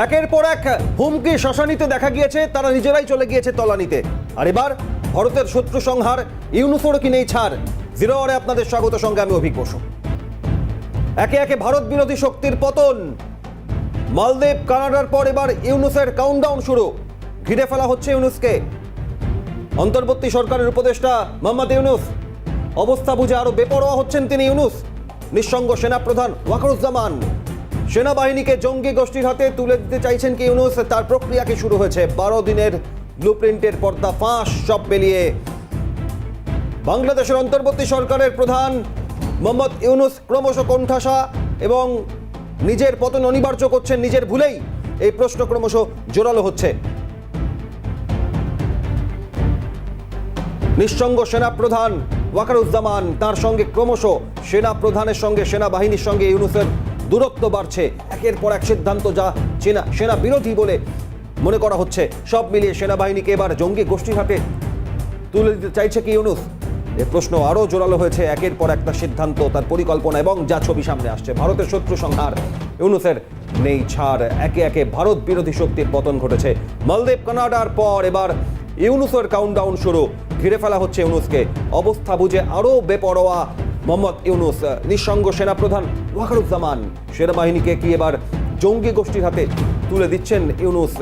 একের পর এক হুমকি শ্মশানিতে দেখা গিয়েছে, তারা নিজেরাই চলে গিয়েছে তলানিতে। আর এবার ভারতের শত্রু সংহার, ইউনুসেরও কি নেই ছাড়। জিরো আওয়ারে আপনাদের স্বাগত, সঙ্গে আমি অভিক বসু। একে একে ভারত বিরোধী শক্তির পতন। মালদ্বীপ, কানাডার পর এবার ইউনুসের কাউন্টডাউন শুরু। ঘিরে ফেলা হচ্ছে ইউনুসকে। অন্তর্বর্তী সরকারের উপদেষ্টা মোহাম্মদ ইউনুস, অবস্থা বুঝে আরো বেপরোয়া হচ্ছেন তিনি। ইউনুস নিঃসঙ্গ সেনাপ্রধান ওয়াকারুজ্জামান, সেনাবাহিনীকে জঙ্গি গোষ্ঠীর হাতে তুলে দিতে চাইছেন কি ইউনুস, তার প্রক্রিয়া কি শুরু হয়েছে। 12 দিনের ব্লুপ্রিন্টের পর্দা ফাঁস সব পেলিয়ে। বাংলাদেশের অন্তর্বর্তী সরকারের প্রধান মোহাম্মদ ইউনুস ক্রমশ কোণঠাসা এবং নিজের পতন অনিবার্য করছেন নিজের ভুলেই। এই প্রশ্ন ক্রমশ জোরালো হচ্ছে। নিঃসঙ্গ সেনাপ্রধান ওয়াকারুজ্জামান, তার সঙ্গে ক্রমশ সেনাপ্রধানের সঙ্গে সেনাবাহিনীর সঙ্গে ইউনুসের দূরত্ব বাড়ছে। একের পর এক সিদ্ধান্ত যা সেনা বিরোধী বলে মনে করা হচ্ছে, সব মিলিয়ে সেনাবাহিনীকে এবার জঙ্গি গোষ্ঠীর হাতে তুলে দিতে চাইছে কি ইউনুস। এ প্রশ্ন আরও জোরালো হয়েছে একের পর একটা সিদ্ধান্ত, তার পরিকল্পনা এবং যা ছবি সামনে আসছে। ভারতের শত্রু সংহার, ইউনুসের নেই ছাড়। একে একে ভারত বিরোধী শক্তির পতন ঘটেছে। মালদ্বীপ, কানাডার পর এবার ইউনুসের কাউন্টডাউন শুরু। ঘিরে ফেলা হচ্ছে ইউনুসকে। অবস্থা বুঝে আরও বেপরোয়া মোহাম্মদ ইউনুস। নিঃসঙ্গ সেনাপ্রধান ওয়াকারুজ্জামান, সেনাবাহিনীকে কি এবার জঙ্গি গোষ্ঠীর হাতে তুলে দিচ্ছেন ইউনুস।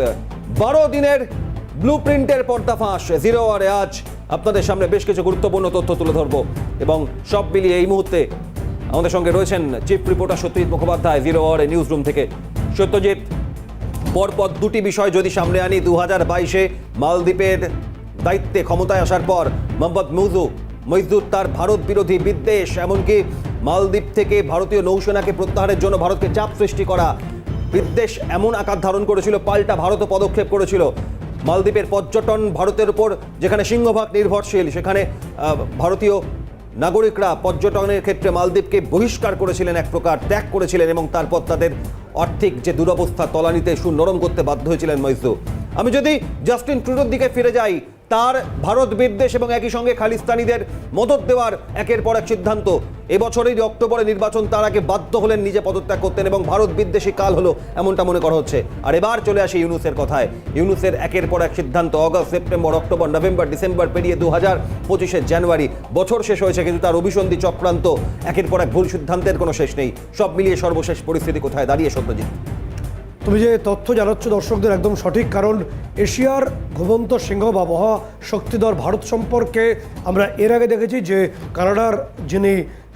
12 দিনের ব্লুপ্রিন্টের পর্দাফাঁস। জিরো আওয়ারে আজ আপনাদের সামনে বেশ কিছু গুরুত্বপূর্ণ তথ্য তুলে ধরবো এবং সব মিলিয়ে এই মুহূর্তে আমাদের সঙ্গে রয়েছেন chief reporter Satyajit Mukhopadhyay zero আওয়ারে নিউজ রুম থেকে। সত্যজিৎ, পরপর দুটি বিষয় যদি সামনে আনি, 2022-এ মালদ্বীপের দায়িত্বে ক্ষমতায় আসার পর মোহাম্মদ মইজুদ তার ভারত বিরোধী বিদ্বেষ, এমনকি মালদ্বীপ থেকে ভারতীয় নৌসেনাকে প্রত্যাহারের জন্য ভারতকে চাপ সৃষ্টি করা বিদ্বেষ এমন আকার ধারণ করেছিল, পাল্টা ভারতও পদক্ষেপ করেছিল। মালদ্বীপের পর্যটন ভারতের উপর যেখানে সিংহভাগ নির্ভরশীল, সেখানে ভারতীয় নাগরিকরা পর্যটনের ক্ষেত্রে মালদ্বীপকে বহিষ্কার করেছিলেন, এক প্রকার ত্যাগ করেছিলেন এবং তারপর তাদের আর্থিক যে দুরবস্থা, তলানিতে সুর নরম করতে বাধ্য হয়েছিলেন মইজু। আমি যদি জাস্টিন ট্রুডোর দিকে ফিরে যাই, তার ভারত বিদ্বেষ এবং একই সঙ্গে খালিস্তানিদের মদত দেওয়ার একের পর এক সিদ্ধান্ত। এবছরের অক্টোবরে নির্বাচন, তার আগে বাধ্য হলেন নিজে পদত্যাগ করতেন এবং ভারত বিদ্বেষী কাল হলো এমনটা মনে করা হচ্ছে। আর এবার চলে আসে ইউনুসের কথায়। ইউনুসের একের পর এক সিদ্ধান্ত। August, September, October, November, December পেরিয়ে 2025-এর জানুয়ারি, বছর শেষ হয়েছে, কিন্তু তার অভিসন্ধি চক্রান্ত, একের পর এক ভুল সিদ্ধান্তের কোনো শেষ নেই। সব মিলিয়ে সর্বশেষ পরিস্থিতি কোথায় দাঁড়িয়ে সত্যজিৎ? তুমি যে তথ্য জানাচ্ছ দর্শকদের একদম সঠিক, কারণ এশিয়ার ঘুমন্ত সিংহ বা মহা শক্তিধর ভারত সম্পর্কে আমরা এর আগে দেখেছি যে কানাডার যিনি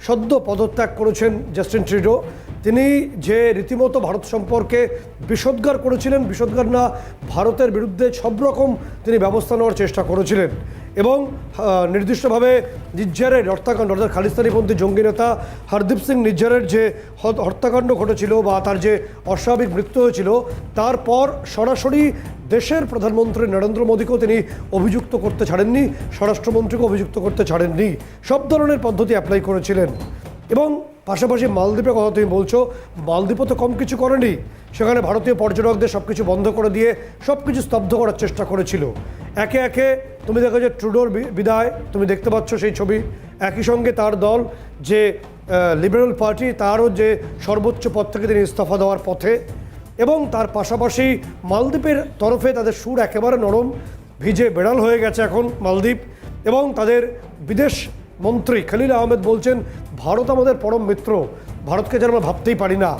সদ্য পদত্যাগ করেছেন জাস্টিন ট্রুডো, তিনি যে রীতিমতো ভারত সম্পর্কে বিষোদ্গার করেছিলেন, বিষোদ্গার না, ভারতের বিরুদ্ধে সব রকম তিনি ব্যবস্থা নেওয়ার চেষ্টা করেছিলেন এবং নির্দিষ্টভাবে নিজ্জারের হত্যাকাণ্ড, অর্থাৎ খালিস্তানিপন্থী জঙ্গি নেতা হরদীপ সিং নিজ্জারের যে হত্যাকাণ্ড ঘটেছিল বা তার যে অস্বাভাবিক মৃত্যু হয়েছিল, তারপর সরাসরি দেশের প্রধানমন্ত্রী নরেন্দ্র মোদীকেও তিনি অভিযুক্ত করতে ছাড়েননি, স্বরাষ্ট্রমন্ত্রীকে অভিযুক্ত করতে ছাড়েননি, সব ধরনের পদ্ধতি অ্যাপ্লাই করেছিলেন। এবং পাশাপাশি মালদ্বীপের কথা তুমি বলছো, মালদ্বীপও তো কম কিছু করেনি। সেখানে ভারতীয় পর্যটকদের সব কিছু বন্ধ করে দিয়ে সব কিছু স্তব্ধ করার চেষ্টা করেছিল। একে একে তুমি দেখো যে ট্রুডোর বিদায়, তুমি দেখতে পাচ্ছ সেই ছবি। একই সঙ্গে তার দল যে লিবারেল পার্টি, তারও যে সর্বোচ্চ পদ থেকে তিনি ইস্তফা দেওয়ার পথে। এবং তার পাশাপাশি মালদ্বীপের তরফে তাদের সুর একেবারে নরম, ভিজে বেড়াল হয়ে গেছে এখন মালদ্বীপ। এবং তাদের বিদেশ মন্ত্রী খলিল আহমেদ বলছেন, ভারত আমাদের পরম মিত্র, ভারতকে যেন আমরা ভাবতেই পারি না।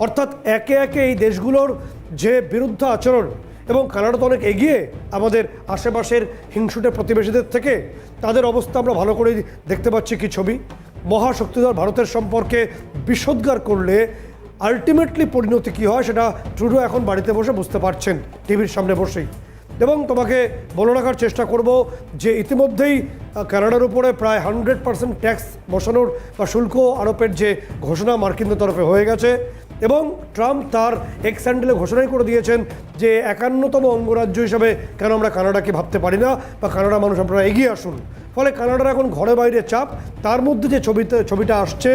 অর্থাৎ একে একে এই দেশগুলোর যে বিরুদ্ধ আচরণ, এবং কানাডা তো অনেক এগিয়ে আমাদের আশেপাশের হিংসুটে প্রতিবেশীদের থেকে, তাদের অবস্থা আমরা ভালো করে দেখতে পাচ্ছি। কি ছবি! মহাশক্তিধর ভারতের সম্পর্কে বিষোদ্গার করলে আলটিমেটলি পরিণতি কী হয় সেটা ট্রুডো এখন বাড়িতে বসে বুঝতে পারছেন, টিভির সামনে বসেই। এবং তোমাকে বলে রাখার চেষ্টা করব যে ইতিমধ্যেই কানাডার উপরে প্রায় 100% ট্যাক্স বসানোর বা শুল্ক আরোপের যে ঘোষণা মার্কিনদের তরফে হয়ে গেছে। এবং ট্রাম্প তার এক্স হ্যান্ডেলে ঘোষণাই করে দিয়েছেন যে 51তম অঙ্গরাজ্য হিসাবে কেন আমরা কানাডাকে ভাবতে পারি না, বা কানাডা মানুষ আপনারা এগিয়ে আসুন। ফলে কানাডার এখন ঘরে বাইরে চাপ। তার মধ্যে যে ছবিটা আসছে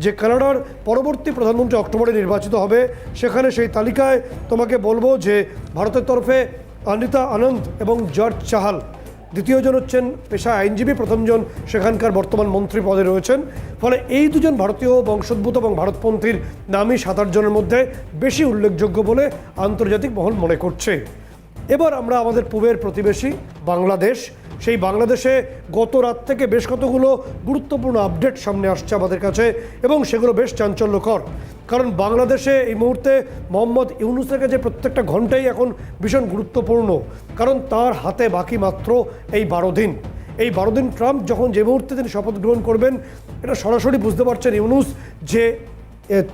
যে কানাডার পরবর্তী প্রধানমন্ত্রী অক্টোবরে নির্বাচিত হবে, সেখানে সেই তালিকায় তোমাকে বলবো যে ভারতের তরফে অনিতা আনন্দ এবং জর্জ চাহাল দ্বিতীয়জন হচ্ছেন পেশায় আইনজীবী, প্রথমজন সেখানকার বর্তমান মন্ত্রী পদে রয়েছেন। ফলে এই দুজন ভারতীয় বংশোদ্ভূত এবং ভারতপন্থীর নামই 7-8 জনের মধ্যে বেশি উল্লেখযোগ্য বলে আন্তর্জাতিক মহল মনে করছে। এবার আমরা আমাদের পূবের প্রতিবেশী বাংলাদেশ, সেই বাংলাদেশে গত রাত থেকে বেশ কতগুলো গুরুত্বপূর্ণ আপডেট সামনে আসছে আমাদের কাছে এবং সেগুলো বেশ চাঞ্চল্যকর। কারণ বাংলাদেশে এই মুহূর্তে মোহাম্মদ ইউনূসের কাছে প্রত্যেকটা ঘন্টাই এখন ভীষণ গুরুত্বপূর্ণ, কারণ তার হাতে বাকি মাত্র এই 12 দিন। এই 12 দিন ট্রাম্প যখন যে মুহূর্তে তিনি শপথ গ্রহণ করবেন, এটা সরাসরি বুঝতে পারছেন ইউনূস যে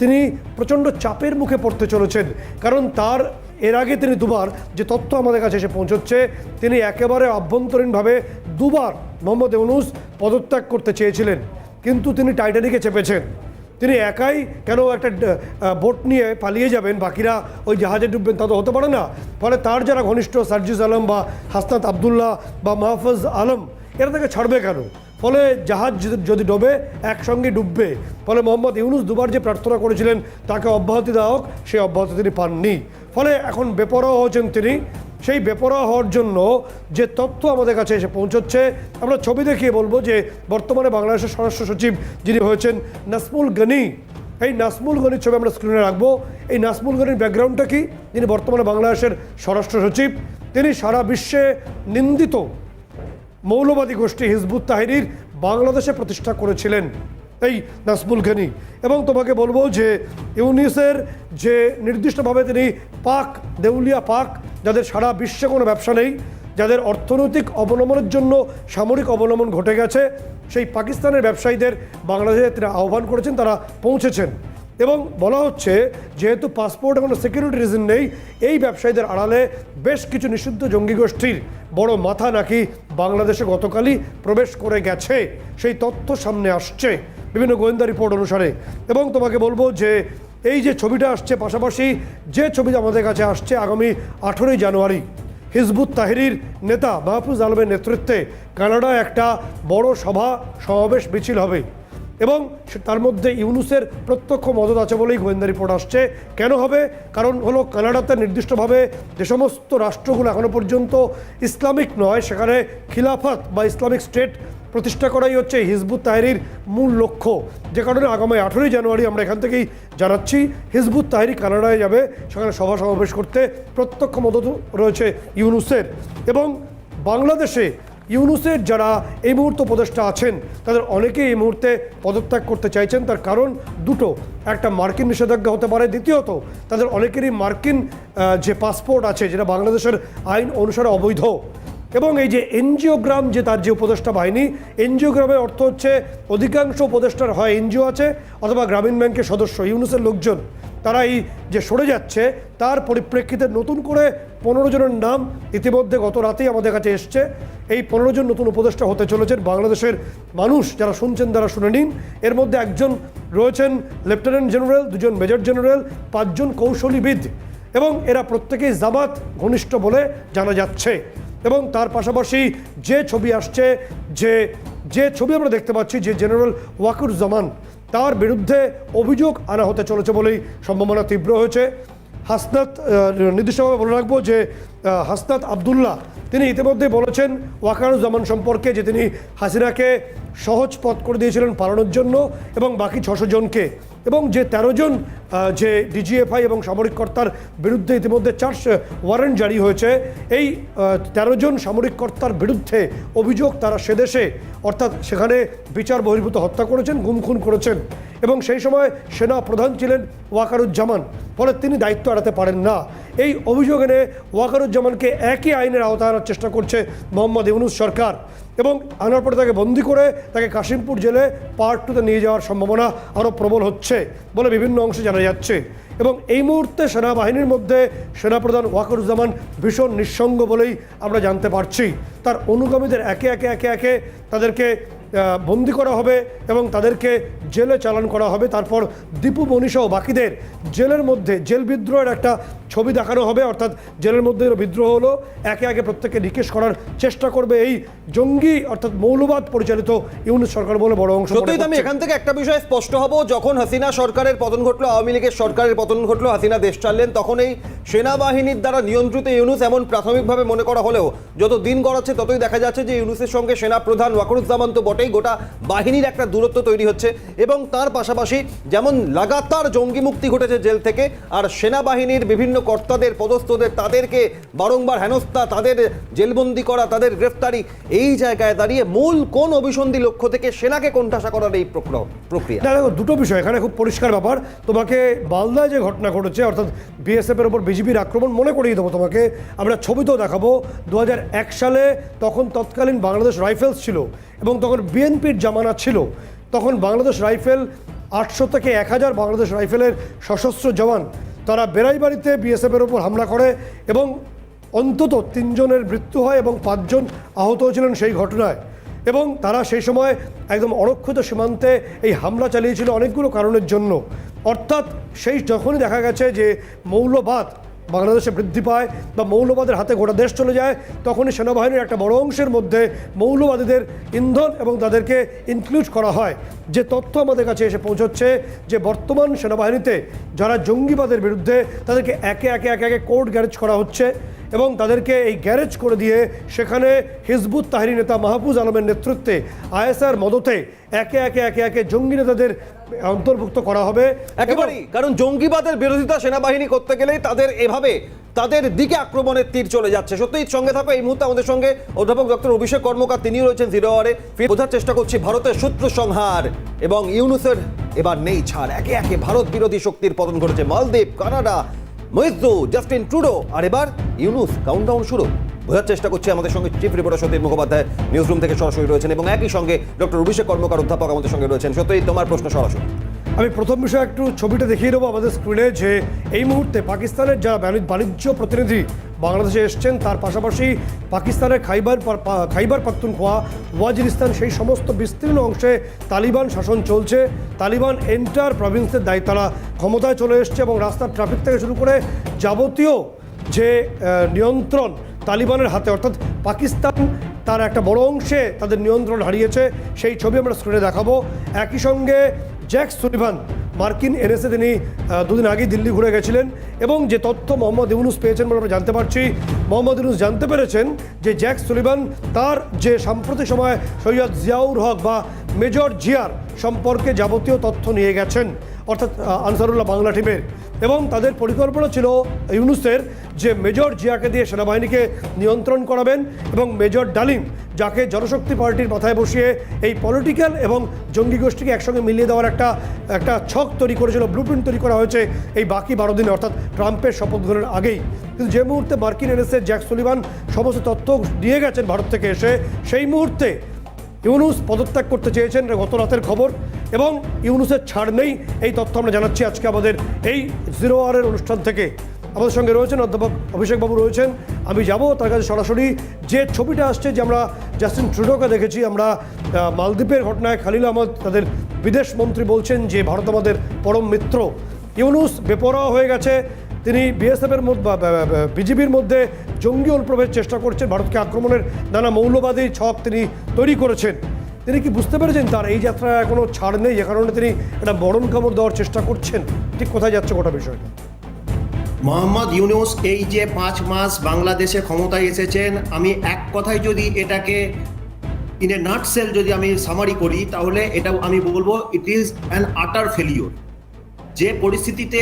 তিনি প্রচণ্ড চাপের মুখে পড়তে চলেছেন। কারণ তার এর আগে তিনি দুবার যে তথ্য আমাদের কাছে এসে পৌঁছচ্ছে, তিনি একেবারে অভ্যন্তরীণভাবে দুবার মোহাম্মদ ইউনূস পদত্যাগ করতে চেয়েছিলেন, কিন্তু তিনি টাইটানিকে চেপেছেন। তিনি একাই কেন একটা বোট নিয়ে পালিয়ে যাবেন, বাকিরা ওই জাহাজে ডুববেন, তা তো হতে পারে না। ফলে তার যারা ঘনিষ্ঠ সার্জিস আলম বা হাসনাত আবদুল্লাহ বা মাহফুজ আলম, এরা তাকে ছাড়বে কেন? ফলে জাহাজ যদি ডোবে একসঙ্গে ডুববে। ফলে মোহাম্মদ ইউনূস দুবার যে প্রার্থনা করেছিলেন তাকে অব্যাহতি দেওয়া হোক, সেই অব্যাহতি তিনি পাননি। ফলে এখন বেপরোয়া হচ্ছেন তিনি। সেই বেপরোয়া হওয়ার জন্য যে তথ্য আমাদের কাছে এসে পৌঁছচ্ছে, আমরা ছবি দেখিয়ে বলবো যে বর্তমানে বাংলাদেশের স্বরাষ্ট্র সচিব যিনি হয়েছেন নাসমুল গনি, এই নাসমুল গনির ছবি আমরা স্ক্রিনে রাখবো। এই নাসমুল গনির ব্যাকগ্রাউন্ডটা কি? যিনি বর্তমানে বাংলাদেশের স্বরাষ্ট্র সচিব, তিনি সারা বিশ্বে নিন্দিত মৌলবাদী গোষ্ঠী হিজবুত তাহরির বাংলাদেশে প্রতিষ্ঠা করেছিলেন এই নাসমুল গনি। এবং তোমাকে বলবো যে ইউনূসের যে নির্দিষ্টভাবে তিনি পাক, দেউলিয়া পাক, যাদের সারা বিশ্বে কোনো ব্যবসা নেই, যাদের অর্থনৈতিক অবলম্বনের জন্য সামরিক অবলম্বন ঘটে গেছে, সেই পাকিস্তানের ব্যবসায়ীদের বাংলাদেশে তিনি আহ্বান করেছেন, তারা পৌঁছেছেন। এবং বলা হচ্ছে যেহেতু পাসপোর্ট কোনো সিকিউরিটি রিজন নেই, এই ব্যবসায়ীদের আড়ালে বেশ কিছু নিষিদ্ধ জঙ্গি গোষ্ঠীর বড় মাথা নাকি বাংলাদেশে গতকালই প্রবেশ করে গেছে, সেই তথ্য সামনে আসছে বিভিন্ন গোয়েন্দা রিপোর্ট অনুসারে। এবং তোমাকে বলবো যে এই যে ছবিটা আসছে, পাশাপাশি যে ছবি আমাদের কাছে আসছে, আগামী 18ই জানুয়ারি হিজবুত তাহরির নেতা মাহফুজ আলমের নেতৃত্বে কানাডায় একটা বড় সমাবেশ মিছিল হবে এবং তার মধ্যে ইউনূসের প্রত্যক্ষ মদত আছে বলেই গোয়েন্দা রিপোর্ট আসছে। কেন হবে? কারণ হলো কানাডাতে নির্দিষ্টভাবে যে সমস্ত রাষ্ট্রগুলো এখনো পর্যন্ত ইসলামিক নয়, সেখানে খিলাফত বা ইসলামিক স্টেট প্রতিষ্ঠা করাই হচ্ছে হিজবুত তাহরির মূল লক্ষ্য। যে কারণে আগামী 18ই জানুয়ারি আমরা এখান থেকেই জানাচ্ছি হিজবুত তাহরির কানাডায় যাবে, সেখানে সভা সমাবেশ করতে প্রত্যক্ষ মদত রয়েছে ইউনূসের। এবং বাংলাদেশে ইউনূসের যারা এই মুহূর্তে উপদেষ্টা আছেন, তাদের অনেকেই এই মুহূর্তে পদত্যাগ করতে চাইছেন। তার কারণ দুটো, একটা মার্কিন নিষেধাজ্ঞা হতে পারে, দ্বিতীয়ত তাদের অনেকেরই মার্কিন যে পাসপোর্ট আছে, যেটা বাংলাদেশের আইন অনুসারে অবৈধ। এবং এই যে এনজিওগ্রাম, যে তার যে উপদেষ্টা বাহিনী, এনজিওগ্রামের অর্থ হচ্ছে অধিকাংশ উপদেষ্টার হয় এনজিও আছে অথবা গ্রামীণ ব্যাংকের সদস্য। ইউনূসের লোকজন তারা এই যে সরে যাচ্ছে, তার পরিপ্রেক্ষিতে নতুন করে 15 জনের নাম ইতিমধ্যে গত রাতেই আমাদের কাছে এসছে। এই 15 জন নতুন উপদেষ্টা হতে চলেছেন। বাংলাদেশের মানুষ যারা শুনছেন তারা শুনে নিন। এর মধ্যে একজন রয়েছেন লেফটেন্যান্ট জেনারেল, 2 জন মেজর জেনারেল, 5 জন কৌশলীবিদ, এবং এরা প্রত্যেকেই জামাত ঘনিষ্ঠ বলে জানা যাচ্ছে। এবং তার পাশাপাশি যে ছবি আসছে, যে ছবি আমরা দেখতে পাচ্ছি, যে জেনারেল ওয়াকারুজ্জামান, তার বিরুদ্ধে অভিযোগ আনা হতে চলেছে বলেই সম্ভাবনা তীব্র হয়েছে। হাসনাত, নির্দিষ্টভাবে বলে রাখবো যে হাসনাত আবদুল্লাহ, তিনি ইতিমধ্যে বলেছেন ওয়াকারুজ্জামান সম্পর্কে যে তিনি হাসিনাকে সহজ পথ করে দিয়েছিলেন পালানোর জন্য এবং বাকি 600 জনকে, এবং যে 13 জন যে ডিজিএফআই এবং সামরিক কর্তার বিরুদ্ধে ইতিমধ্যে ওয়ারেন্ট জারি হয়েছে, এই 13 জন সামরিক কর্তার বিরুদ্ধে অভিযোগ তারা সেদেশে, অর্থাৎ সেখানে বিচার বহির্ভূত হত্যা করেছেন, গুম খুন করেছেন, এবং সেই সময় সেনা প্রধান ছিলেন ওয়াকারুজ্জামান। ফলে তিনি দায়িত্ব এড়াতে পারেন না। এই অভিযোগ এনে ওয়াকারুজ্জামানকে একই আইনের আওতায় আনার চেষ্টা করছে মোহাম্মদ ইউনূস সরকার, এবং আনার পরে তাকে বন্দি করে তাকে কাশিমপুর জেলে পার্ট 2-তে নিয়ে যাওয়ার সম্ভাবনা আরও প্রবল হচ্ছে বলে বিভিন্ন অংশে জানা যাচ্ছে। এবং এই মুহূর্তে সেনাবাহিনীর মধ্যে সেনাপ্রধান ওয়াকারুজ্জামান ভীষণ নিঃসঙ্গ বলেই আমরা জানতে পারছি। তার অনুগামীদের একে একে তাদেরকে বন্দি করা হবে এবং তাদেরকে জেলে চালান করা হবে। তারপর দীপু মনীষাও বাকিদের জেলের মধ্যে জেল বিদ্রোহের একটা ছবি দেখানো হবে, অর্থাৎ জেলের মধ্যে বিদ্রোহ হলো, একে প্রত্যেককে নিকেশ করার চেষ্টা করবে এই জঙ্গি অর্থাৎ মৌলবাদ পরিচালিত ইউনূস সরকার বলে বড় অংশ। সত্যি আমি এখান থেকে একটা বিষয় স্পষ্ট হব, যখন হাসিনা সরকারের পতন ঘটলো, আওয়ামী লীগের সরকারের পতন ঘটলো, হাসিনা দেশ চাললেন, তখন এই সেনাবাহিনীর দ্বারা নিয়ন্ত্রিত ইউনুস এমন প্রাথমিকভাবে মনে করা হলেও যত দিন গড়াচ্ছে ততই দেখা যাচ্ছে যে ইউনুসের সঙ্গে সেনা প্রধান ওয়াকারুজ্জামান তো বটেই, গোটা বাহিনীর একটা দূরত্ব তৈরি হচ্ছে এবং তার পাশাপাশি যেমন লাগাতার জঙ্গি মুক্তি ঘটেছে জেল থেকে, আর সেনাবাহিনীর বিভিন্ন কর্তাদের পদস্থদের তাদেরকে বারংবার হেনস্থা, তাদের জেলবন্দি করা, তাদের গ্রেফতারি, এই জায়গায় দাঁড়িয়ে মূল কোন অভিসন্ধি লক্ষ্য থেকে সেনাকে কোণঠাসা করার এই প্রক্রিয়া? না দেখো, দুটো বিষয় এখানে খুব পরিষ্কার ব্যাপার। তোমাকে মালদায় যে ঘটনা ঘটেছে অর্থাৎ বিএসএফ এর উপর বিজিবির আক্রমণ মনে করিয়ে দেবো তোমাকে, আমরা ছবিতেও দেখাবো। 2001 সালে তখন তৎকালীন বাংলাদেশ রাইফেলস ছিল এবং তখন বিএনপির জামানা ছিল। তখন বাংলাদেশ রাইফেল 800 থেকে 1000 বাংলাদেশ রাইফেলের সশস্ত্র জওয়ান তারা বেড়াইবাড়িতে বিএসএফের উপর হামলা করে এবং অন্তত 3 জনের মৃত্যু হয় এবং 5 জন আহত হয়েছিলেন সেই ঘটনায়। এবং তারা সেই সময় একদম অরক্ষিত সীমান্তে এই হামলা চালিয়েছিল অনেকগুলো কারণের জন্য। অর্থাৎ সেই যখনই দেখা গেছে যে মৌলবাদ বাংলাদেশে বৃদ্ধি পায় বা মৌলবাদের হাতে গোটা দেশ চলে যায়, তখনই সেনাবাহিনীর একটা বড় অংশের মধ্যে মৌলবাদীদের ইন্ধন এবং তাদেরকে ইনক্লুড করা হয়। যে তথ্য আমাদের কাছে এসে পৌঁছচ্ছে যে বর্তমান সেনাবাহিনীতে যারা জঙ্গিবাদের বিরুদ্ধে তাদেরকে একে একে একে একে কোর্ট গ্যারেজ করা হচ্ছে এবং তাদেরকে এই গ্যারেজ করে দিয়ে সেখানে হিজবুত তাহরির নেতা মাহফুজ আলমের নেতৃত্বে আইএসআর মদতে একে একে একে একে জঙ্গি নেতাদের অন্তর্ভুক্ত করা হবে। একেবারেই, কারণ জঙ্গিবাদের বিরোধিতা সেনাবাহিনী করতে গেলেই তাদের এভাবে তাদের দিকে আক্রমণের তীর চলে যাচ্ছে। সত্যিই সঙ্গে থাকো, এই মুহূর্তে আমাদের সঙ্গে অধ্যাপক ডক্টর অভিষেক কর্মকার, তিনিও রয়েছেন জিরো আওয়ারে। বোঝার চেষ্টা করছি ভারতের শত্রু সংহার এবং ইউনুসের এবার নেই ছাড়। একে একে ভারত বিরোধী শক্তির পতন ঘটেছে মালদ্বীপ, কানাডা, মহিজু, জাস্টিন ট্রুডো, আর এবার ইউনুস কাউন্টডাউন শুরু। বোঝার চেষ্টা করছি। আমাদের সঙ্গে chief reporter Satish Mukhopadhyay news room থেকে সরাসরি রয়েছেন এবং একই সঙ্গে ডক্টর অভিষেক কর্মকার অধ্যাপক আমাদের সঙ্গে রয়েছেন। সত্যি তোমার প্রশ্ন সরাসরি। আমি প্রথম বিষয় একটু ছবিটা দেখিয়ে দেবো আমাদের স্ক্রিনে, যে এই মুহূর্তে পাকিস্তানের যারা বাণিজ্য প্রতিনিধি বাংলাদেশে এসছেন, তার পাশাপাশি পাকিস্তানের খাইবার পাখতুনখোয়া, ওয়াজিরিস্তান, সেই সমস্ত বিস্তীর্ণ অংশে তালিবান শাসন চলছে। তালিবান এন্টার প্রভিন্সের দায়িত্ব, তারা ক্ষমতায় চলে এসছে এবং রাস্তার ট্রাফিক থেকে শুরু করে যাবতীয় যে নিয়ন্ত্রণ তালিবানের হাতে, অর্থাৎ পাকিস্তান তার একটা বড় অংশে তাদের নিয়ন্ত্রণ হারিয়েছে। সেই ছবি আমরা স্ক্রিনে দেখাবো। একই সঙ্গে জ্যাক সুলিভান, মার্কিন এনএসএ, তিনি দুদিন আগেই দিল্লি ঘুরে গেছিলেন এবং যে তথ্য মোহাম্মদ ইউনুস পেয়েছেন বলে আমরা জানতে পারছি, মোহাম্মদ ইউনুস জানতে পেরেছেন যে জ্যাক সুলিভান তার যে সাম্প্রতিক সময় সৈয়দ জিয়াউর হক বা মেজর জিয়ার সম্পর্কে যাবতীয় তথ্য নিয়ে গেছেন, অর্থাৎ আনসারুল্লাহ বাংলা টিমের। এবং তাদের পরিকল্পনা ছিল ইউনুসের যে মেজর জিয়াকে দিয়ে সেনাবাহিনীকে নিয়ন্ত্রণ করাবেন এবং মেজর ডালিম, যাকে জনশক্তি পার্টির মাথায় বসিয়ে এই পলিটিক্যাল এবং জঙ্গি গোষ্ঠীকে একসঙ্গে মিলিয়ে দেওয়ার একটা ছক তৈরি করেছিল, ব্লুপ্রিন্ট তৈরি করা হয়েছে এই বাকি 12 দিনে, অর্থাৎ ট্রাম্পের শপথ গ্রহণের আগেই। কিন্তু যে মুহূর্তে মার্কিন এনএসএ জ্যাক সুলিভান সমস্ত তথ্য দিয়ে গেছেন ভারত থেকে এসে, সেই মুহূর্তে ইউনুস পদত্যাগ করতে চেয়েছেন, গত রাতের খবর। এবং ইউনুসের ছাড় নেই, এই তথ্য আমরা জানাচ্ছি আজকে আমাদের এই জিরো আওয়ারের অনুষ্ঠান থেকে। আমাদের সঙ্গে রয়েছেন অধ্যাপক অভিষেকবাবু রয়েছেন। আমি যাব তার কাছে সরাসরি। যে ছবিটা আসছে, যে আমরা জাস্টিন ট্রুডোকে দেখেছি, আমরা মালদ্বীপের ঘটনায় খালিল আহমদ তাদের বিদেশ মন্ত্রী বলছেন যে ভারত আমাদের পরম মিত্র। ইউনুস বেপরোয়া হয়ে গেছে, তিনি বিএসএফের মধ্যে বিজিবির মধ্যে জঙ্গি অনুপ্রবেশের চেষ্টা করছেন, ভারতকে আক্রমণের নানা মৌলবাদী ছক তিনি তৈরি করেছেন। তিনি কি বুঝতে পেরেছেন তার এই যাত্রায় কোনো ছাড় নেই, যে কারণে তিনি একটা মরণ কামড় দেওয়ার চেষ্টা করছেন? ঠিক কোথায় যাচ্ছে গোটা বিষয়টা? মোহাম্মদ ইউনুস এই যে 5 মাস বাংলাদেশে ক্ষমতায় এসেছেন, আমি এক কথায় যদি এটাকে ইন এ নাটসেল যদি আমি সামারি করি, তাহলে এটা আমি বলবো ইট ইজ অ্যান আটার ফেলিওর। যে পরিস্থিতিতে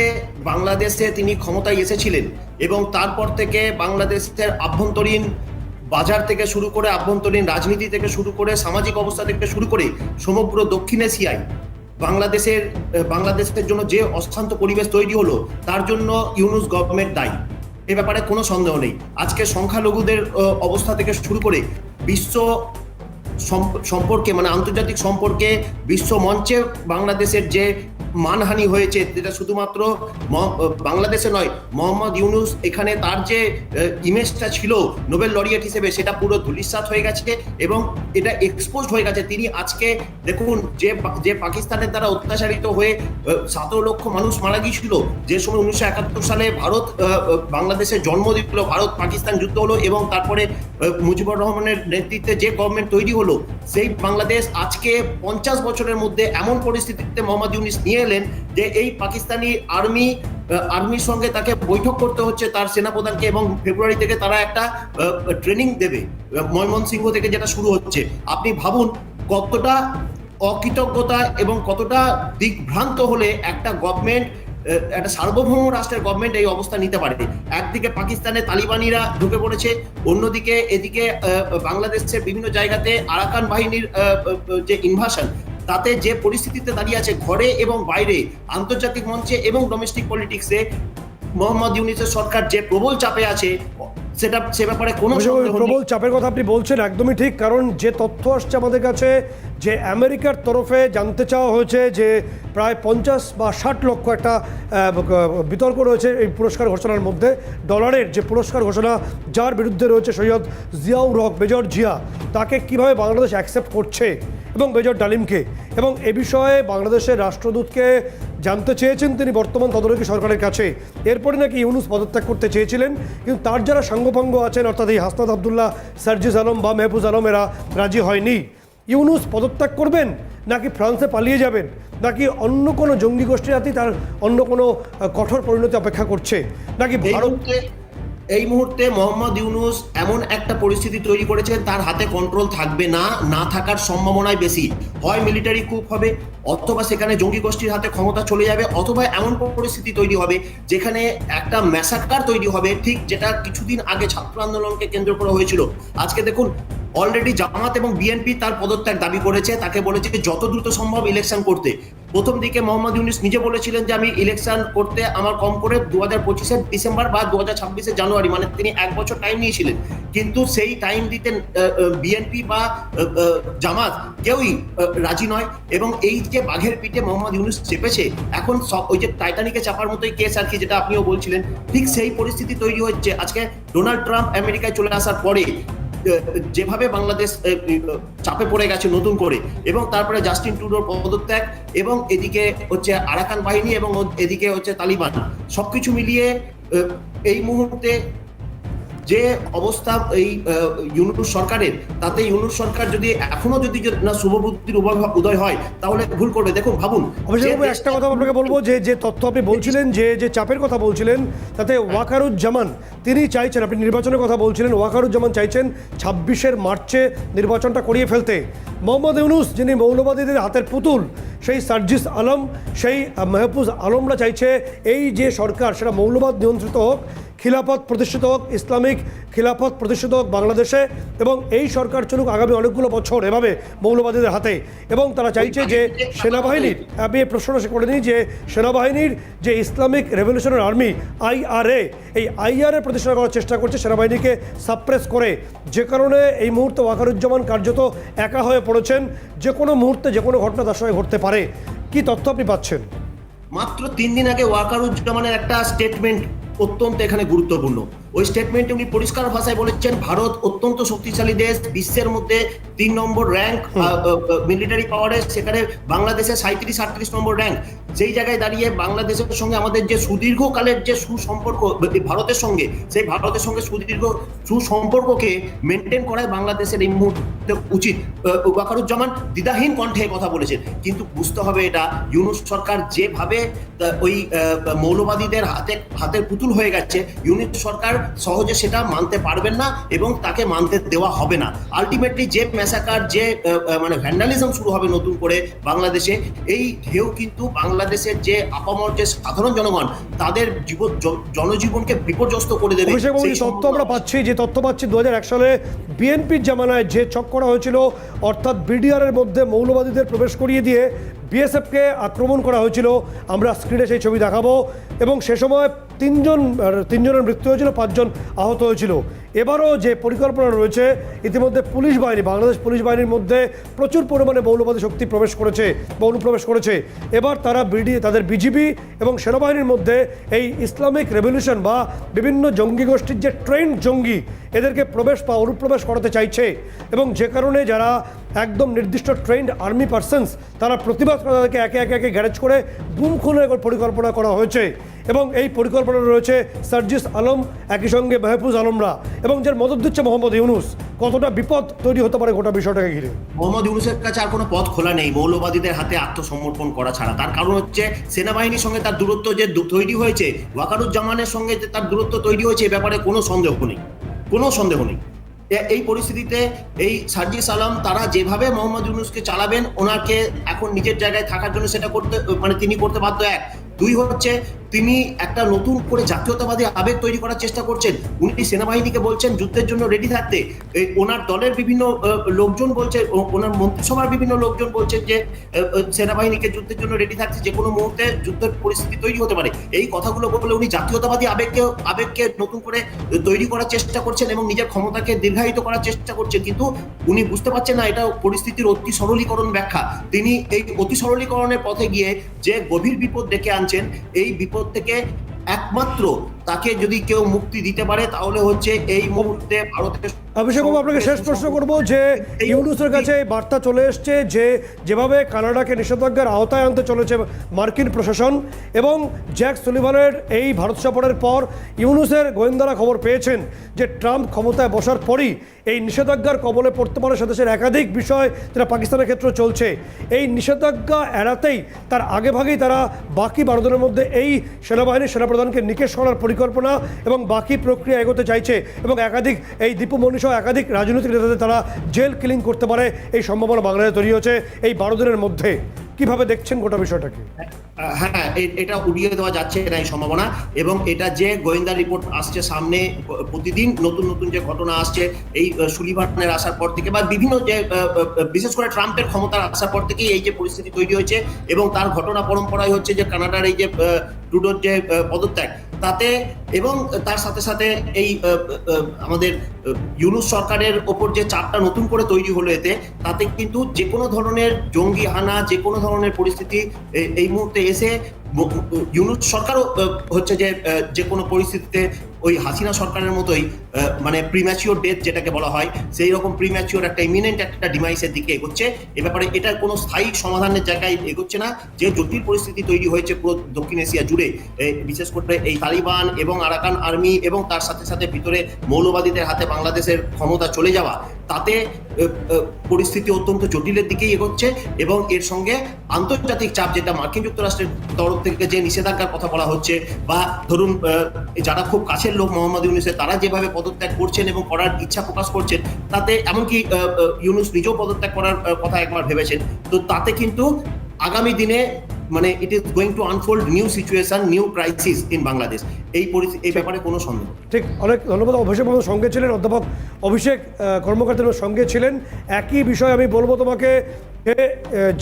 বাংলাদেশে তিনি ক্ষমতায় এসেছিলেন এবং তারপর থেকে বাংলাদেশের আভ্যন্তরীণ বাজার থেকে শুরু করে, আভ্যন্তরীণ রাজনীতি থেকে শুরু করে, সামাজিক অবস্থা থেকে শুরু করে সমগ্র দক্ষিণ এশিয়ায় বাংলাদেশের জন্য যে অশান্ত পরিবেশ তৈরি হলো, তার জন্য ইউনুস গভর্নমেন্ট দায়ী, এ ব্যাপারে কোনো সন্দেহ নেই। আজকে সংখ্যালঘুদের অবস্থা থেকে শুরু করে বিশ্ব সম্পর্কে, মানে আন্তর্জাতিক সম্পর্কে বিশ্ব মঞ্চে বাংলাদেশের যে মানহানি হয়েছে, যেটা শুধুমাত্র বাংলাদেশে নয়, মোহাম্মদ ইউনুস এখানে তার যে ইমেজটা ছিল নোবেল লরিয়েট হিসেবে, সেটা পুরো ধূলিসাৎ হয়ে গেছে এবং এটা এক্সপোজড হয়ে গেছে। তিনি আজকে দেখুন, যে পাকিস্তানের দ্বারা অত্যাচারিত হয়ে 17 লক্ষ মানুষ মারা গিয়েছিল, যে সময় 1971 সালে ভারত বাংলাদেশের জন্ম দিল, ভারত পাকিস্তান যুদ্ধ হলো এবং তারপরে মুজিবুর রহমানের নেতৃত্বে যে গভর্নমেন্ট তৈরি হলো, সেই বাংলাদেশ আজকে 50 বছরের মধ্যে এমন পরিস্থিতিতে মোহাম্মদ ইউনুস নিয়ে এলেন যে এই পাকিস্তানি আর্মি আর্মির সঙ্গে তাকে বৈঠক করতে হচ্ছে তার সেনাপ্রধানকে, এবং ফেব্রুয়ারি থেকে তারা একটা ট্রেনিং দেবে ময়মনসিংহ থেকে যেটা শুরু হচ্ছে। আপনি ভাবুন কতটা অকৃতজ্ঞতা এবং কতটা দিকভ্রান্ত হলে একটা গভর্নমেন্ট, একটা সার্বভৌম রাষ্ট্রের গভর্নমেন্ট এই অবস্থা নিতে পারে। একদিকে পাকিস্তানে তালিবানিরা ঢুকে পড়েছে, অন্যদিকে এদিকে বাংলাদেশের বিভিন্ন জায়গাতে আরাকান বাহিনীর যে ইনভাশন, তাতে যে পরিস্থিতিতে দাঁড়িয়ে আছে ঘরে এবং বাইরে, আন্তর্জাতিক মঞ্চে এবং ডোমেস্টিক পলিটিক্সে মোহাম্মদ ইউনূসের সরকার যে প্রবল চাপে আছে, সে ব্যাপারে কোনো সন্দেহ নেই। প্রবল চাপের কথা আপনি বলছেন, একদমই ঠিক। কারণ যে তথ্য আসছে আমাদের কাছে, যে আমেরিকার তরফে জানতে চাওয়া হয়েছে যে প্রায় 50 বা 60 লক্ষ একটা বিতর্ক রয়েছে এই পুরস্কার ঘোষণার মধ্যে, ডলারের যে পুরস্কার ঘোষণা, যার বিরুদ্ধে রয়েছে সৈয়দ জিয়াউর হক, মেজর জিয়া, তাকে কিভাবে বাংলাদেশ অ্যাকসেপ্ট করছে, এবং মেজর ডালিমকে, এবং এ বিষয়ে বাংলাদেশের রাষ্ট্রদূতকে জানতে চেয়েছেন তিনি বর্তমান তদারকি সরকারের কাছে। এরপরে নাকি ইউনূস পদত্যাগ করতে চেয়েছিলেন, কিন্তু তার যারা সাঙ্গপাঙ্গ আছেন, অর্থাৎ এই হাসনাত আবদুল্লাহ, সার্জিস আলম বা মেহফুজ আলম, এরা রাজি হয়নি। ইউনূস পদত্যাগ করবেন, নাকি ফ্রান্সে পালিয়ে যাবেন, নাকি অন্য কোনো জঙ্গি গোষ্ঠীর হাতেই তার অন্য কোনো কঠোর পরিণতি অপেক্ষা করছে, নাকি ভারত? এই মুহূর্তে মোহাম্মদ ইউনূস এমন একটা পরিস্থিতি তৈরি করেছেন, তার হাতে কন্ট্রোল থাকবে না, না থাকার সম্ভাবনাই বেশি। হয় মিলিটারি কুপ হবে, অথবা সেখানে জঙ্গি গোষ্ঠীর হাতে ক্ষমতা চলে যাবে, অথবা এমন পরিস্থিতি তৈরি হবে যেখানে একটা ম্যাসাকার তৈরি হবে, ঠিক যেটা কিছুদিন আগে ছাত্র আন্দোলনকে কেন্দ্র করে হয়েছিল। আজকে দেখুন অলরেডি জামাত এবং বিএনপি তার পদত্যাগ দাবি করেছে, তাকে বলেছে যত দ্রুত সম্ভব ইলেকশন করতে। প্রথম দিকে মোহাম্মদ ইউনূস নিজে বলেছিলেন যে আমি ইলেকশন করতে আমার কম করে 2025-এর ডিসেম্বর বা 2026-এর জানুয়ারি, মানে তিনি 1 বছর টাইম নিয়েছিলেন। কিন্তু সেই টাইম দিতে বিএনপি বা জামাত কেউই রাজি নয়, এবং এই যে বাঘের পিঠে মোহাম্মদ ইউনূস চেপেছে, এখন সব ওই যে টাইটানিকে চাপার মতোই কেস আর কি, যেটা আপনিও বলছিলেন, ঠিক সেই পরিস্থিতি তৈরি হচ্ছে। আজকে ডোনাল্ড ট্রাম্প আমেরিকায় চলে আসার পরে যেভাবে বাংলাদেশ চাপে পড়ে গেছে নতুন করে, এবং তারপরে জাস্টিন ট্রুডোর পদত্যাগ, এবং এদিকে হচ্ছে আরাকান বাহিনী, এবং এদিকে হচ্ছে তালিবান, সবকিছু মিলিয়ে এই মুহূর্তে যে অবস্থা এই ইউনূস সরকারের, তাতে ইউনূস সরকার যদি এখনো যদি না শুভবুদ্ধির উদয় হয়, তাহলে ভুল করবে। দেখুন ভাবুন, একটা কথা আপনাকে বলবো, যে তথ্য আপনি বলছিলেন, যে চাপের কথা বলছিলেন, তাতে ওয়াকারুজ্জামান তিনি চাইছেন, আপনি নির্বাচনের কথা বলছিলেন, ওয়াকারুজ্জামান চাইছেন 26 মার্চে নির্বাচনটা করিয়ে ফেলতে। মোহাম্মদ ইউনূস, যিনি মৌলবাদীদের হাতের পুতুল, সেই সার্জিস আলম, সেই মেহফুজ আলমরা চাইছে এই যে সরকার, সেটা মৌলবাদ নিয়ন্ত্রিত হোক, খিলাফত প্রতিষ্ঠিত হোক, ইসলামিক খিলাফত প্রতিষ্ঠিত হোক বাংলাদেশে, এবং এই সরকার চলুক আগামী অনেকগুলো বছর এভাবে মৌলবাদীদের হাতে। এবং তারা চাইছে যে সেনাবাহিনীর, আমি এই প্রশ্নটা করে নিই, যে সেনাবাহিনীর যে ইসলামিক রেভলিউশনারি আর্মি IRA, এই IRA প্রতিষ্ঠা করার চেষ্টা করছে সেনাবাহিনীকে সাপ্রেস করে, যে কারণে এই মুহূর্তে ওয়াকারুজ্জামান কার্যত একা হয়ে পড়েছেন। যে কোনো মুহূর্তে যে কোনো ঘটনা তার সঙ্গে ঘটতে পারে। কি তথ্য আপনি পাচ্ছেন? মাত্র 3 দিন আগে ওয়াকারুজ্জামানের একটা স্টেটমেন্ট অত্যন্ত এখানে গুরুত্বপূর্ণ। ওই স্টেটমেন্টে উনি পরিষ্কার ভাষায় বলেছেন, ভারত অত্যন্ত শক্তিশালী দেশ, বিশ্বের মধ্যে 3 নম্বর র্যাঙ্ক মিলিটারি পাওয়ারে, সেখানে বাংলাদেশের 37-38 নম্বর র্যাঙ্ক। সেই জায়গায় দাঁড়িয়ে বাংলাদেশের সঙ্গে আমাদের যে সুদীর্ঘকালের যে সুসম্পর্ক ভারতের সঙ্গে, সেই ভারতের সঙ্গে সুদীর্ঘ সুসম্পর্ককে মেনটেন করাই বাংলাদেশের এই মুহূর্তে উচিত। ওয়াকারুজ্জামান দ্বিধাহীন কণ্ঠে কথা বলেছেন, কিন্তু বুঝতে হবে এটা ইউনূস সরকার যেভাবে ওই মৌলবাদীদের হাতের পুতুল হয়ে গেছে, ইউনূস সরকার সহজে সেটা মানতে পারবেন না, এবং তাকে মানতে দেওয়া হবে না। আলটিমেটলি যে ম্যাসাকার, যে মানে ভ্যান্ডালিজম শুরু হবে নতুন করে বাংলাদেশে, এই ঢেউ কিন্তু বাংলাদেশের যে আপামর যে সাধারণ জনগণ, তাদের জনজীবনকে বিপর্যস্ত করে দেবে। তথ্য আমরা পাচ্ছি, যে তথ্য পাচ্ছি 2001 সালে বিএনপির জামানায় যে চক করা হয়েছিল, অর্থাৎ BDR এর মধ্যে মৌলবাদীদের প্রবেশ করিয়ে দিয়ে BSFকে আক্রমণ করা হয়েছিল। আমরা স্ক্রিনে সেই ছবি দেখাবো। এবং সে সময় 3 জনের মৃত্যু হয়েছিল, 5 জন আহত হয়েছিল। এবারও যে পরিকল্পনা রয়েছে, ইতিমধ্যে পুলিশ বাহিনী, বাংলাদেশ পুলিশ বাহিনীর মধ্যে প্রচুর পরিমাণে মৌলবাদী শক্তি প্রবেশ করেছে বা অনুপ্রবেশ করেছে। এবার তারা তাদের বিজিবি এবং সেনাবাহিনীর মধ্যে এই ইসলামিক রেভলিউশন বা বিভিন্ন জঙ্গি গোষ্ঠীর যে ট্রেন্ড জঙ্গি, এদেরকে প্রবেশ বা অনুপ্রবেশ করাতে চাইছে। এবং যে কারণে যারা একদম নির্দিষ্ট ট্রেন্ড আর্মি পার্সনস তারা প্রতিবাদ করে তাদেরকে একে একে একে গ্যারেজ করে গুম খুনের পরিকল্পনা করা হয়েছে এবং এই পরিকল্পনা রয়েছে সার্জিস আলম, একই সঙ্গে মেহফুজ আলমরা, এবং যার মদত দিচ্ছে মোহাম্মদ ইউনুস। কতটা বিপদ তৈরি হতে পারে গোটা বিষয়টাকে ঘিরে? মোহাম্মদ ইউনূসের কাছে আর কোনো পথ খোলা নেই মৌলবাদীদের হাতে আত্মসমর্পণ করা ছাড়া। তার কারণ হচ্ছে সেনাবাহিনীর সঙ্গে তার দূরত্ব যে তৈরি হয়েছে, ওয়াকারুজ্জামানের সঙ্গে যে তার দূরত্ব তৈরি হয়েছে, এ ব্যাপারে কোনো সন্দেহ নেই। এই পরিস্থিতিতে এই সার্জিস আলম তারা যেভাবে মোহাম্মদ ইউনূসকে চালাবেন, ওনাকে এখন নিজের জায়গায় থাকার জন্য সেটা করতে তিনি করতে বাধ্য। এক, দুই হচ্ছে তিনি একটা নতুন করে জাতীয়তাবাদী আবেগ তৈরি করার চেষ্টা করছেন। উনি সেনাবাহিনীকে বলছেন যুদ্ধের জন্য রেডি থাকতে। ওনার দলের বিভিন্ন লোকজন বলছে, ওনার মন্ত্রিসভার বিভিন্ন লোকজন বলছেন যে সেনাবাহিনীকে যুদ্ধের জন্য রেডি থাকতে, যে কোনো মুহূর্তে যুদ্ধের পরিস্থিতি তৈরি হতে পারে। এই কথাগুলো বলে উনি জাতীয়তাবাদী আবেগকে নতুন করে তৈরি করার চেষ্টা করছেন এবং নিজের ক্ষমতাকে দীর্ঘায়িত করার চেষ্টা করছেন। কিন্তু উনি বুঝতে পারছেন না এটা পরিস্থিতির অতি সরলীকরণ ব্যাখ্যা। তিনি এই অতি সরলীকরণের পথে গিয়ে যে গভীর বিপদ ডেকে আনছেন, এই বিপদ থেকে একমাত্র তাকে যদি কেউ মুক্তি দিতে পারে তাহলে হচ্ছে এই মুহূর্তে ভারতের। অভিষেক বাবু, আপনাকে শেষ প্রশ্ন করবো যে ইউনূসের কাছে বার্তা চলে এসছে যে যেভাবে কানাডাকে নিষেধাজ্ঞার আওতায় আনতে চলেছে মার্কিন প্রশাসন, এবং জ্যাক সুলিভানের এই ভারত সফরের পর ইউনূসের গোয়েন্দারা খবর পেয়েছেন যে ট্রাম্প ক্ষমতায় বসার পরই এই নিষেধাজ্ঞার কবলে পড়তে পারে সেদেশের একাধিক বিষয় যেটা পাকিস্তানের ক্ষেত্রে চলছে। এই নিষেধাজ্ঞা এড়াতেই তার আগেভাগেই তারা বাকি 12 দিনের মধ্যে এই সেনাবাহিনীর সেনাপ্রধানকে নিকেশ করার পরিকল্পনা এবং বাকি প্রক্রিয়া এগোতে চাইছে, এবং একাধিক এই দীপু মনি সহ একাধিক রাজনৈতিক নেতাদের তারা জেল কিলিং করতে পারে এই সম্ভাবনা বাংলাদেশে তৈরি হচ্ছে এই 12 দিনের মধ্যে। কিভাবে দেখছেন গোটা বিষয়টাকে? হ্যাঁ, এটা উড়িয়ে দেওয়া যাচ্ছে না এই সম্ভাবনা, এবং এটা যে গোয়েন্দা রিপোর্ট আসছে সামনে, প্রতিদিন নতুন নতুন যে ঘটনা আসছে এই সুলিভানের আসার পর থেকে, বা বিভিন্ন যে বিশেষ করে ট্রাম্পের ক্ষমতার আসার পর থেকেই এই যে পরিস্থিতি তৈরি হয়েছে, এবং তার ঘটনা পরম্পরাই হচ্ছে যে কানাডার এই যে ট্রুডোর যে পদত্যাগ তাতে, এবং তার সাথে সাথে এই আমাদের ইউনূস সরকারের ওপর যে চাপটা নতুন করে তৈরি হলো এতে, তাতে কিন্তু যে কোনো ধরনের জঙ্গি হানা, যে কোনো ধরনের পরিস্থিতি এই মুহূর্তে এসে ইউনূস সরকারও হচ্ছে যে কোনো পরিস্থিতিতে ওই হাসিনা সরকারের মতোই মানে প্রিম্যাচিওর ডেথ যেটাকে বলা হয়, সেই রকম প্রিম্যাচিওর একটা ইমিনেন্ট একটা ডিভাইসের দিকে এগোচ্ছে। এ ব্যাপারে এটার কোনো স্থায়ী সমাধানের জায়গায় এগোচ্ছে না। যে জটিল পরিস্থিতি তৈরি হয়েছে পুরো দক্ষিণ এশিয়া জুড়ে, বিশেষ করে এই তালিবান এবং আরাকান আর্মি এবং তার সাথে সাথে ভিতরে মৌলবাদীদের হাতে বাংলাদেশের ক্ষমতা চলে যাওয়া, তাতে পরিস্থিতি অত্যন্ত জটিলের দিকেই এগোচ্ছে। এবং এর সঙ্গে আন্তর্জাতিক চাপ, যেটা মার্কিন যুক্তরাষ্ট্রের তরফ থেকে যে নিষেধাজ্ঞার কথা বলা হচ্ছে, বা ধরুন যারা খুব কাছের লোক মোহাম্মদ ইউনূসের, তারা যেভাবে পদত্যাগ করছেন এবং করার ইচ্ছা প্রকাশ করছেন, তাতে এমনকি ইউনূস নিজেও পদত্যাগ করার কথা একবার ভেবেছেন, তো তাতে কিন্তু আগামী দিনে মানে it is going to unfold new situation, new crisis in Bangladesh. এই ব্যাপারে কোনো সন্দেহ। ঠিক, অনেক ধন্যবাদ। অভিষেক বাবুর সঙ্গে ছিলেন অধ্যাপক অভিষেক কর্মকর্তার সঙ্গে ছিলেন। একই বিষয় আমি বলবো তোমাকে,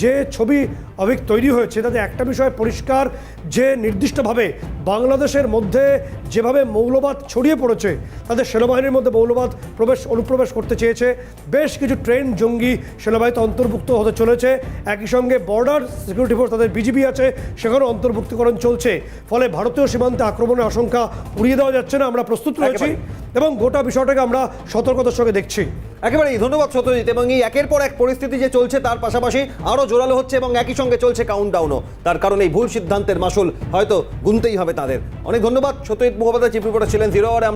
যে ছবি অভিক তৈরি হয়েছে তাতে একটা বিষয় পরিষ্কার, যে নির্দিষ্টভাবে বাংলাদেশের মধ্যে যেভাবে মৌলবাদ ছড়িয়ে পড়েছে, তাদের সেনাবাহিনীর মধ্যে মৌলবাদ অনুপ্রবেশ করতে চেয়েছে। বেশ কিছু ট্রেন জঙ্গি সেনাবাহিনীতে অন্তর্ভুক্ত হতে চলেছে। একই সঙ্গে বর্ডার সিকিউরিটি ফোর্স, তাদের বিজিবি আছে, সেখানেও অন্তর্ভুক্তিকরণ চলছে। ফলে ভারতীয় সীমান্তে আক্রমণের আশঙ্কা উড়িয়ে দেওয়া যাচ্ছে না। আমরা প্রস্তুত রয়েছি এবং গোটা বিষয়টাকে আমরা সতর্কতার সঙ্গে দেখছি। একেবারেই ধন্যবাদ সত্যজিৎ। এবং এই একের পর এক পরিস্থিতি যে চলছে তার পাশাপাশি আরও জোরালো হচ্ছে, এবং একই সঙ্গে চলছে কাউন্টডাউনও। তার কারণে এই ভুল সিদ্ধান্তের মাসুল হয়তো গুনতেই হবে তাদের। অনেক ধন্যবাদ। সত্যজিৎ মুখোপাধ্যায় চিফ রিপোর্টার ছিলেন জিরো আওয়ারে।